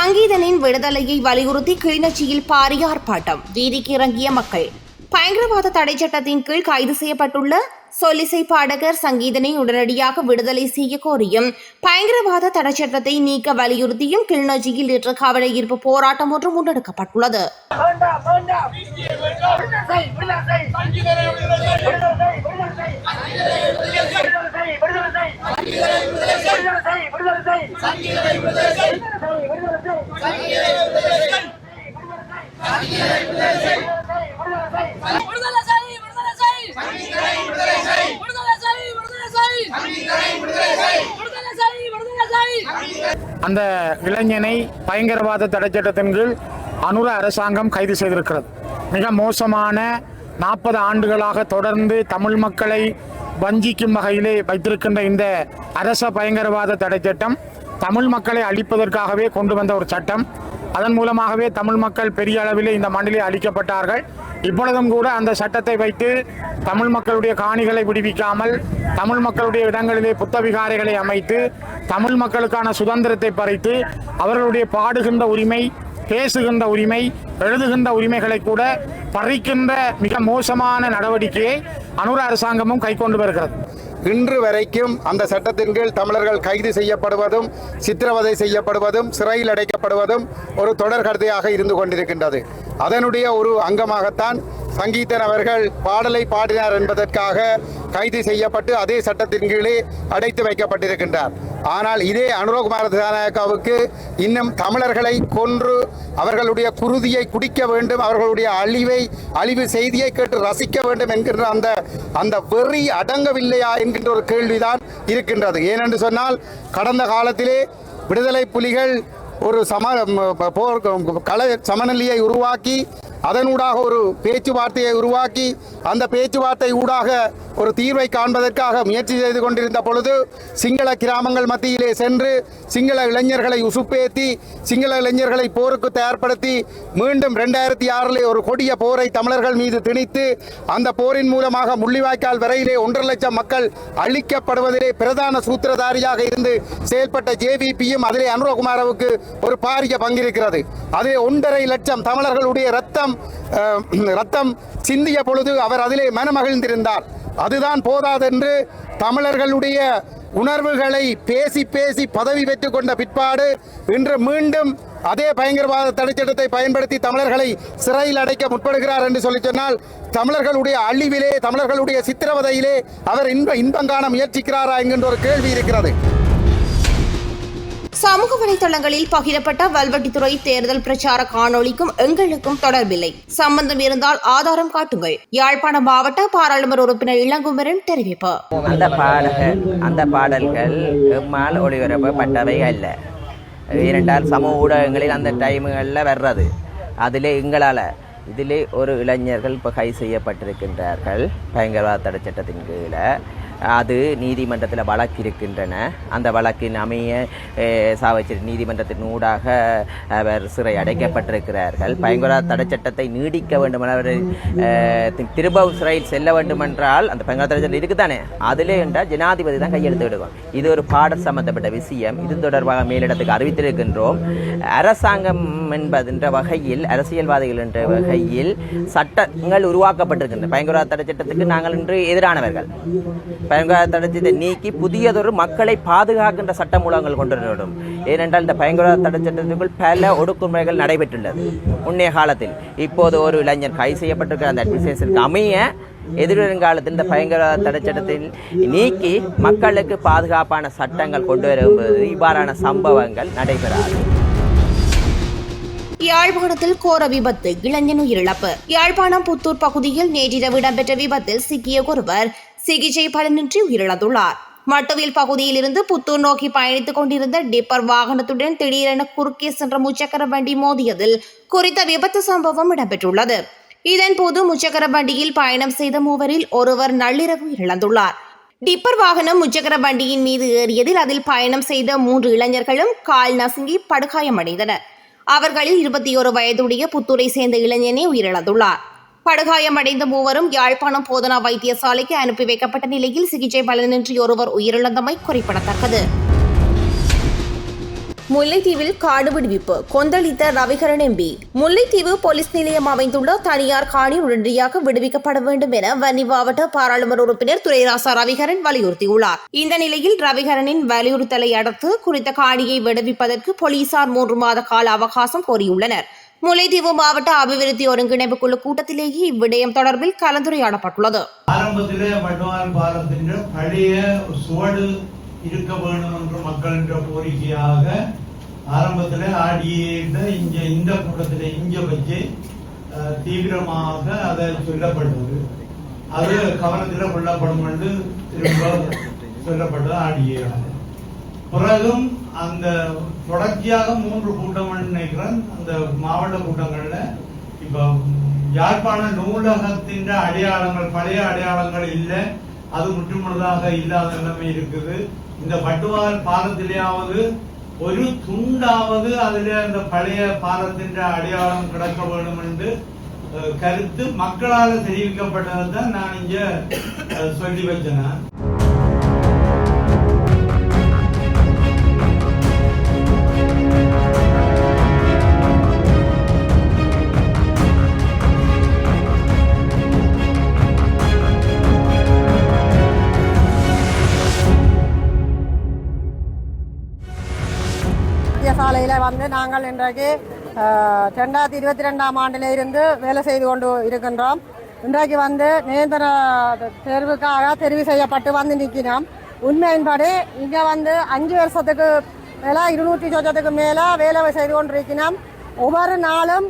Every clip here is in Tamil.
சங்கீதனின் விடுதலையை வலியுறுத்தி கிளிநொச்சியில் பாரிய ஆர்ப்பாட்டம். வீதிக்கு இறங்கிய மக்கள். பயங்கரவாத தடை சட்டத்தின் கீழ் கைது செய்யப்பட்டுள்ள சொல்லிசை பாடகர் சங்கீதனை உடனடியாக விடுதலை செய்ய கோரியும் பயங்கரவாத தடை சட்டத்தை நீக்க வலியுறுத்தியும் கிளிநொச்சியில் நேற்று கவன ஈர்ப்பு போராட்டம் ஒன்று முன்னெடுக்கப்பட்டுள்ளது. அந்த இளைஞனை பயங்கரவாத தடை சட்டத்தின் கீழ் அனுர அரசாங்கம் கைது செய்திருக்கிறது. மிக மோசமான 40 ஆண்டுகளாக தொடர்ந்து தமிழ் மக்களை வஞ்சிக்கும் வகையிலே வைத்திருக்கின்ற இந்த அரச பயங்கரவாத தடை சட்டம் தமிழ் மக்களை அழிப்பதற்காகவே கொண்டு வந்த ஒரு சட்டம். அதன் மூலமாகவே தமிழ் மக்கள் பெரிய அளவிலே இந்த மண்ணிலே அழிக்கப்பட்டார்கள். இப்பொழுதும் கூட அந்த சட்டத்தை வைத்து தமிழ் மக்களுடைய காணிகளை விடுவிக்காமல் தமிழ் மக்களுடைய இடங்களிலே புத்தவிகாரைகளை அமைத்து தமிழ் மக்களுக்கான சுதந்திரத்தை பறித்து அவர்களுடைய பாடுகின்ற உரிமை, பேசுகின்ற உரிமை, எழுதுகின்ற உரிமைகளை கூட பறிக்கின்ற மிக மோசமான நடவடிக்கையை அனுர அரசாங்கமும் கைக்கொண்டு வருகிறது. இன்று வரைக்கும் அந்த சட்டத்தின் கீழ் தமிழர்கள் கைது செய்யப்படுவதும் சித்திரவதை செய்யப்படுவதும் சிறையில் அடைக்கப்படுவதும் ஒரு தொடர் கருத்தையாக இருந்து கொண்டிருக்கின்றது. அதனுடைய ஒரு அங்கமாகத்தான் சங்கீதன் அவர்கள் பாடலை பாடினார் என்பதற்காக கைது செய்யப்பட்டு அதே சட்டத்தின் கீழே அடைத்து வைக்கப்பட்டிருக்கின்றார். ஆனால் இதே அனுரகுமார திசாநாயக்காவுக்கு இன்னும் தமிழர்களை கொன்று அவர்களுடைய குருதியை குடிக்க வேண்டும், அவர்களுடைய அழிவு செய்தியை கேட்டு ரசிக்க வேண்டும் என்கின்ற அந்த வெறி அடங்கவில்லையா என்கின்ற ஒரு கேள்விதான் இருக்கின்றது. ஏனென்று சொன்னால் கடந்த காலத்திலே விடுதலை புலிகள் ஒரு சமநிலையை உருவாக்கி அதனூடாக ஒரு பேச்சுவார்த்தையை உருவாக்கி அந்த பேச்சுவார்த்தை ஊடாக ஒரு தீர்வை காண்பதற்காக முயற்சி செய்து கொண்டிருந்த பொழுது சிங்கள கிராமங்கள் மத்தியிலே சென்று சிங்கள இளைஞர்களை உசுப்பேற்றி சிங்கள இளைஞர்களை போருக்கு தயார்படுத்தி மீண்டும் 2006 ஒரு கொடிய போரை தமிழர்கள் மீது திணித்து அந்த போரின் மூலமாக முள்ளிவாய்க்கால் வரையிலே 1.5 லட்சம் மக்கள் அழிக்கப்படுவதிலே பிரதான சூத்திரதாரியாக இருந்து செயல்பட்ட ஜேவிபியும் அதிலே அனுரகுமாரவுக்கு ஒரு பாரிய பங்கிருக்கிறது. அதிலே 1.5 லட்சம் தமிழர்களுடைய ரத்தம் சிந்திய பொழுது அவர் அதிலே மனமகிழ்ந்திருந்தார். அதுதான் போதாதென்று தமிழர்களுடைய உணர்வுகளை பேசி பதவி பெற்றுக் கொண்ட பிற்பாடு இன்று மீண்டும் அதே பயங்கரவாத தடை சட்டத்தை பயன்படுத்தி தமிழர்களை சிறையில் அடைக்க முற்படுகிறார் என்று சொல்லி சொன்னால் தமிழர்களுடைய அழிவிலே, தமிழர்களுடைய சித்திரவதையிலே அவர் இன்பம் காண முயற்சிக்கிறாரா என்கின்ற ஒரு கேள்வி இருக்கிறது. சமூக வலைதளங்களில் பகிரப்பட்ட வல்வெட்டித்துறை தேர்தல் பிரச்சார காணொளிக்கும் எங்களுக்கும் தொடர்பில்லை. சம்பந்தம் இருந்தால் ஆதாரம் காட்டுங்கள். யாழ்ப்பாண மாவட்ட பாராளுமன்ற உறுப்பினர் இளங்குமரன் தெரிவிப்பு. அந்த பாடல்கள் எம்மால் ஒளிபரப்பப்பட்டவை அல்ல. ஏனென்றால் சமூக ஊடகங்களில் அந்த டைமுகளில் வர்றது. இதிலே ஒரு இளைஞர்கள் இப்போ கைது செய்யப்பட்டிருக்கின்றார்கள் பயங்கரவாத தடை சட்டத்தின் கீழே. அது நீதிமன்றத்தில் வழக்கு இருக்கின்றன. அந்த வழக்கின் அமைய சாவச்சேரி நீதிமன்றத்தின் ஊடாக அவர் சிறை அடைக்கப்பட்டிருக்கிறார்கள். பயங்கரவாத தடை சட்டத்தை நீடிக்க வேண்டும், அவர் திரும்பவும் சிறையில் செல்ல வேண்டுமென்றால் அந்த பயங்கரவாத தடை சட்டம் இருக்குதானே, அதிலே என்றால் ஜனாதிபதி தான் கையெழுத்து விடுவோம். இது ஒரு பாடல் சம்பந்தப்பட்ட விஷயம். இது தொடர்பாக மேலிடத்துக்கு அறிவித்திருக்கின்றோம். அரசாங்கம் என்பதென்ற வகையில், அரசியல்வாதிகள் என்ற வகையில் சட்டங்கள் உருவாக்கப்பட்டிருக்கின்றன. பயங்கரவாத தடை சட்டத்துக்கு நாங்கள் இன்று எதிரானவர்கள். பயங்கரவாத தடை நீக்கி புதியதொரு மக்களை பாதுகாக்கின்ற சட்ட மூலங்கள் கொண்டு வரும். ஏனென்றால் இந்த பயங்கரவாத தடை சட்டத்திற்குள் பல ஒடுக்குமுறைகள் நடைபெற்றுள்ளது முன்னைய காலத்தில். இப்போது ஒரு இளைஞர் கைது செய்யப்பட்டிருக்கிற அந்த அட்மினிஸ்ட்ரேஷனுக்கு அமைய எதிர்காலத்தில் இந்த பயங்கரவாத தடை சட்டத்தில் நீக்கி மக்களுக்கு பாதுகாப்பான சட்டங்கள் கொண்டு வரும்போது இவ்வாறான சம்பவங்கள் நடைபெறாது. யாழ்ப்பாணத்தில் கோர விபத்து, இளைஞன் உயிரிழப்பு. யாழ்ப்பாணம் புத்தூர் பகுதியில் நேற்றிரவு இடம்பெற்ற விபத்தில் சிக்கிய ஒருவர் சிகிச்சை பலனின்றி உயிரிழந்துள்ளார். மட்டுவில் பகுதியில் இருந்து புத்தூர் நோக்கி பயணித்துக் கொண்டிருந்த டிப்பர் வாகனத்துடன் திடீரென குறுக்கே சென்ற முச்சக்கர வண்டி மோதியதில் குறித்த விபத்து சம்பவம் இடம்பெற்றுள்ளது. இதன்போது முச்சக்கர வண்டியில் பயணம் செய்த மூவரில் ஒருவர் நள்ளிரவு இழந்துள்ளார். டிப்பர் வாகனம் முச்சக்கர வண்டியின் மீது ஏறியதில் அதில் பயணம் செய்த 3 இளைஞர்களும் கால் நசுங்கி படுகாயமடைந்தனர். அவர்களில் 21 வயதுடைய புத்தூரை சேர்ந்த இளைஞனே உயிரிழந்துள்ளார். படுகாயமடைந்த மூவரும் யாழ்ப்பாணம் போதனா வைத்தியசாலைக்கு அனுப்பி வைக்கப்பட்ட நிலையில் சிகிச்சை பலனின்றி ஒருவர் உயிரிழந்தமை குறிப்பிடத்தக்கது. முல்லைத்தீவில் காடு விடுவிப்பு கொந்தளித்த ரவிகரன் எம்பி. முல்லைத்தீவு போலீஸ் நிலையம் அமைந்துள்ள தனியார் காணி உடனடியாக விடுவிக்கப்பட வேண்டும் என வன்னி மாவட்ட பாராளுமன்ற உறுப்பினர் துரைராசா ரவிகரன் வலியுறுத்தியுள்ளார். இந்த நிலையில் ரவிகரனின் வலியுறுத்தலை அடுத்து குறித்த காணியை விடுவிப்பதற்கு போலீசார் 3 மாத கால அவகாசம் கோரியுள்ளனர். முல்லைத்தீவு மாவட்ட அபிவிருத்தி ஒருங்கிணைப்பு குழு கூட்டத்திலேயே இவ்விடயம் தொடர்பில் கலந்துரையாடப்பட்டுள்ளது. ஆரம்பத்திலே வட்டுவால் பாலத்தின் பழைய சுவடு இருக்க வேண்டும் என்ற மக்களின் கோரிக்கையாக ஆரம்பத்தில் இந்த கூட்டத்தில் இங்க வச்சு தீவிரமாக அதை சொல்லப்பட்டது. அது கவனத்தில் கொள்ளப்படும் என்று திரும்ப சொல்லப்பட்டது ஆடியாக. பிறகும் அந்த தொடர்ச்சியாக 3 கூட்டம் நினைக்கிறேன். அந்த மாவட்ட கூட்டங்கள்ல இப்ப யாழ்ப்பாண நூலகத்தின் அடையாளங்கள் பழைய அடையாளங்கள் இல்லை, அது முற்றுமுழுதாக இல்லாத நிலைமை இருக்குது. இந்த வட்டுவால் பாலத்திலேயாவது ஒரு துண்டாவது அதுல அந்த பழைய பாலத்தின் அடையாளம் கிடக்க வேண்டும் என்று கருத்து மக்களால் தெரிவிக்கப்பட்டதான் நான் இங்க சொல்லி வச்சேன். சாலையில் வந்து நாங்கள் இன்றைக்கு 2022ஆம் ஆண்டில் இருந்து வேலை செய்து கொண்டு இருக்கின்றோம். இன்றைக்கு வந்து நிரந்தர தேர்வுக்காக தெரிவு செய்யப்பட்டு வந்து நிற்கிறோம். உண்மையின்படி இங்கே வந்து 5 வருஷத்துக்கு மேலே 200 சொச்சத்துக்கு மேலே வேலை செய்து கொண்டு இருக்கிறோம். ஒவ்வொரு நாளும்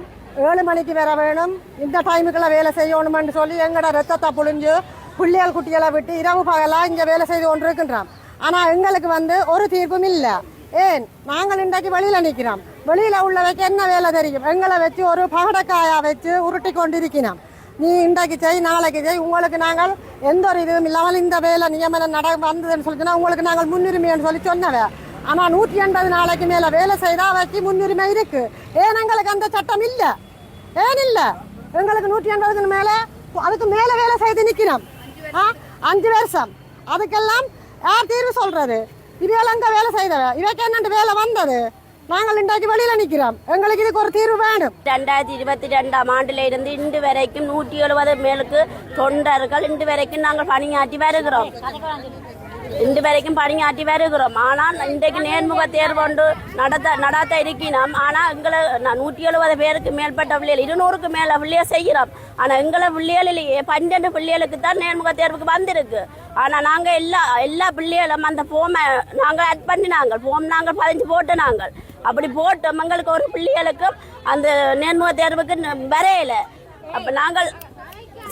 7 மணிக்கு வர வேணும், இந்த டைமுக்குள்ள வேலை செய்யணும்னு சொல்லி எங்களோட ரத்தத்தை புழிஞ்சு பிள்ளைகள் குட்டிகளை விட்டு இரவு பகலாக இங்கே வேலை செய்து கொண்டு இருக்கின்றோம். ஆனால் எங்களுக்கு வந்து ஒரு தீர்ப்பும் இல்லை. ஏன் நாங்கள் இன்றைக்கு வெளியில் நிற்கிறோம். வெளியில் உள்ளவைக்கு என்ன வேலை தெரியும்? எங்களை வச்சு ஒரு பகடக்காயா வச்சு உருட்டி கொண்டிருக்கிறோம். நீ இன்றைக்கு செய், நாளைக்கு செய், உங்களுக்கு நாங்கள் எந்த ஒரு இதுவும் இல்லாமல் இந்த வேலை நியமனம் வந்ததுன்னு சொல்லிச்சுன்னா உங்களுக்கு நாங்கள் முன்னுரிமைன்னு சொல்லி சொன்னவே. ஆனால் 180 நாளைக்கு மேலே வேலை செய்தால் அவைக்கு முன்னுரிமை இருக்குது. ஏன் எங்களுக்கு அந்த சட்டம் இல்லை? ஏன் இல்லை? எங்களுக்கு 180க்கு மேலே அதுக்கு மேலே வேலை செய்து நிற்கிறோம். 5 வருஷம் அதுக்கெல்லாம் யார் தீர்வு சொல்கிறது? இவையெல்லாம் அங்கே வேலை செய்தவ இவைக்கு என்னண்டு வேலை வந்தது? நாங்கள் இன்றைக்கு வெளியில் நிற்கிறோம். எங்களுக்கு இதுக்கு ஒரு தீர்வு வேணும். 2022ஆம் ஆண்டில் இருந்து இன்று வரைக்கும் 170 மேலுக்கு தொண்டர்கள் இன்று வரைக்கும் நாங்கள் பணியாற்றி வருகிறோம். ஆனால் இன்றைக்கு நேர்முக தேர்வு ஒன்று நடத்த இருக்கிறோம். ஆனால் எங்களை 170 பேருக்கு மேற்பட்ட பிள்ளைகள் 200க்கு மேல பிள்ளைய செய்கிறோம். ஆனால் எங்களை பிள்ளைகளிலேயே 12 பிள்ளைகளுக்கு தான் நேர்முக தேர்வுக்கு வந்திருக்கு. ஆனால் நாங்கள் எல்லா பிள்ளைகளும் அந்த ஃபார்மை நாங்கள் ஆட் பண்ணினாங்க. ஃபார்ம் நாங்கள் 15 போட்டு நாங்கள் அப்படி போட்டோம். எங்களுக்கு ஒரு பிள்ளைகளுக்கும் அந்த நேர்முக தேர்வுக்கு வரையில. அப்போ நாங்கள்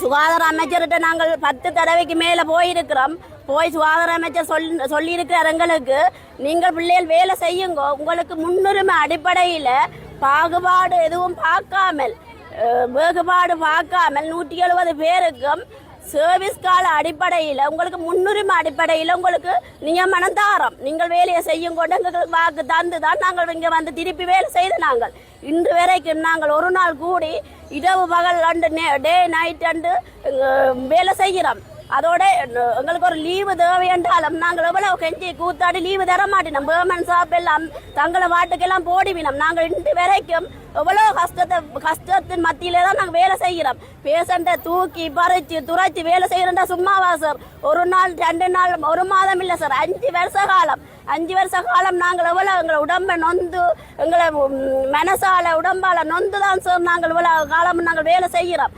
சுகாதார அமைச்சர்கிட்ட நாங்கள் 10 தடவைக்கு மேலே போயிருக்கிறோம். போய் சுகாதார அமைச்சர் சொல்லியிருக்கிறார் எங்களுக்கு, நீங்கள் பிள்ளைகள் வேலை செய்யுங்க, உங்களுக்கு முன்னுரிமை அடிப்படையில் பாகுபாடு எதுவும் பார்க்காமல் வேறுபாடு பார்க்காமல் 170 பேருக்கும் சர்வீஸ் கால அடிப்படையில் உங்களுக்கு முன்னுரிமை அடிப்படையில் உங்களுக்கு நியமனம் தாரோம். நீங்கள் வேலையை செய்யும் கொண்டு எங்களுக்கு வாக்கு தந்து தான் நாங்கள் இங்கே வந்து திருப்பி வேலை செய்து நாங்கள் இன்று வரைக்கும் நாங்கள் ஒரு நாள் கூடி இரவு பகல் டே நைட் அண்டு வேலை செய்கிறோம். அதோட எங்களுக்கு ஒரு லீவு தேவை என்றாலும் நாங்கள் எவ்வளவு கெஞ்சி கூத்தாடி லீவு தர மாட்டோம். கவர்மெண்ட் ஷாப் எல்லாம் தங்களை வாட்டுக்கெல்லாம் போடிவினோம். நாங்கள் இன்று வரைக்கும் எவ்வளோ கஷ்டத்தின் மத்தியிலே தான் நாங்கள் வேலை செய்கிறோம். பேஷண்ட்டை தூக்கி பறிச்சு துரைச்சி வேலை செய்கிறோம்டா சும்மாவா சார்? ஒரு நாள் 2 நாள் 1 மாதம் இல்லை சார், 5 வருஷ காலம் நாங்கள் எவ்வளோ எங்களை உடம்பை நொந்து எங்களை மனசால உடம்பால நொந்து தான் சார் நாங்கள் இவ்வளோ காலம் நாங்கள் வேலை செய்கிறோம்.